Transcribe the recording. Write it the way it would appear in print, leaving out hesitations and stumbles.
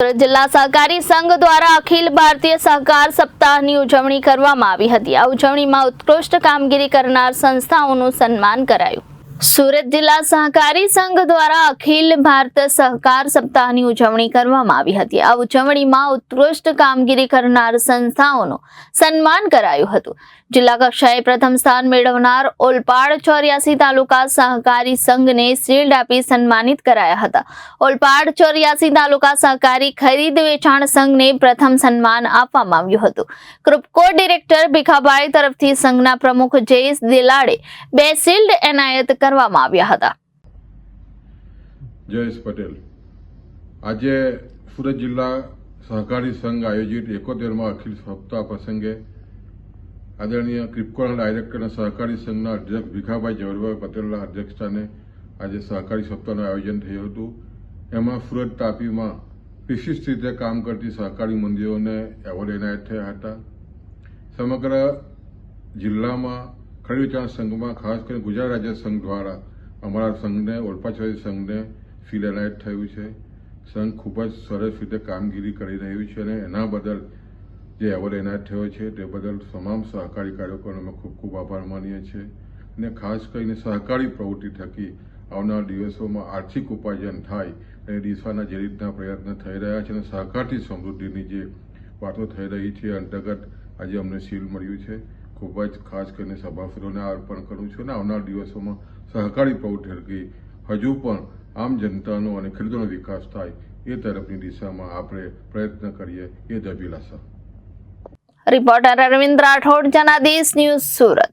જિલ્લા સહકારી સંઘ દ્વારા અખિલ ભારતીય સહકાર સપ્તાહની ઉજવણી કરવામાં આવી હતી। આ ઉજવણીમાં ઉત્કૃષ્ટ કામગીરી કરનાર સંસ્થાઓનું સન્માન કરાયું। સુરત જિલ્લા સહકારી સંઘ દ્વારા અખિલ ભારત સહકાર સપ્તાહની ઉજવણી કરવામાં આવી હતી। આ ઉજવણીમાં ઉત્કૃષ્ટ કામગીરી કરનાર સંસ્થાઓનું સન્માન કરાયું હતું। જિલ્લા કક્ષાએ પ્રથમ સ્થાન મેળવનાર ઓલપાડ 84 તાલુકા સહકારી સંઘને શિલ્ડ આપી સન્માનિત કરાયા હતા। ઓલપાડ 84 તાલુકા સહકારી ખરીદ વેચાણ સંઘને પ્રથમ સન્માન આપવામાં આવ્યું હતું। ક્રુપકો ડિરેક્ટર ભીખાભાઈ તરફથી સંઘના પ્રમુખ જયેશ દિલાડે 2 શિલ્ડ એનાયત કરવામાં આવ્યા હતા। જયેશ પટેલ આજે સુરત જિલ્લા સહકારી સંઘ આયોજિત 71માં અખિલ સપ્તાહ પ્રસંગે આદરણીય ક્રિપકોના ડાયરેક્ટર અને સહકારી સંઘના અધ્યક્ષ ભીખાભાઈ ઝવેરભાઈ પટેલના અધ્યક્ષસ્થાને આજે સહકારી સપ્તાહનું આયોજન થયું હતું। એમાં સુરત તાપીમાં વિશિષ્ટ રીતે કામ કરતી સહકારી મંડળીઓને એવોર્ડ એનાયત થયા હતા। સમગ્ર જિલ્લામાં ખરીદ વેચાણ સંઘમાં ખાસ કરીને ગુજરાત રાજ્ય સંઘ દ્વારા અમારા સંઘને ઓલપાડ સંઘને શિલ્ડ એનાયત થયું છે। સંઘ ખૂબ જ સરસ રીતે કામગીરી કરી રહ્યું છે અને એના બદલ જે એવોર્ડ એનાયત થયો છે તે બદલ તમામ સહકારી કાર્યકરોનો અમે ખૂબ ખૂબ આભાર માનીએ છીએ અને ખાસ કરીને સહકારી પ્રવૃત્તિ થકી આવનાર દિવસોમાં આર્થિક ઉપાર્જન થાય એ દિશાના જે રીતના પ્રયત્ન થઈ રહ્યા છે અને સહકારથી સમૃદ્ધિની જે વાતો થઈ રહી છે અંતર્ગત આજે અમને શિલ્ડ મળ્યું છે। ખૂબ જ ખાસ કરીને સભાસદોને અર્પણ કરું છું અને આવનાર દિવસોમાં સહકારી પ્રવૃત્તિ થકી હજુ પણ આમ જનતાનો અને ખેડૂતોનો વિકાસ થાય એ તરફની દિશામાં આપણે પ્રયત્ન કરીએ એ જ અભિલાષા। Reporter Arvind Rathod, Janadesh news, Surat.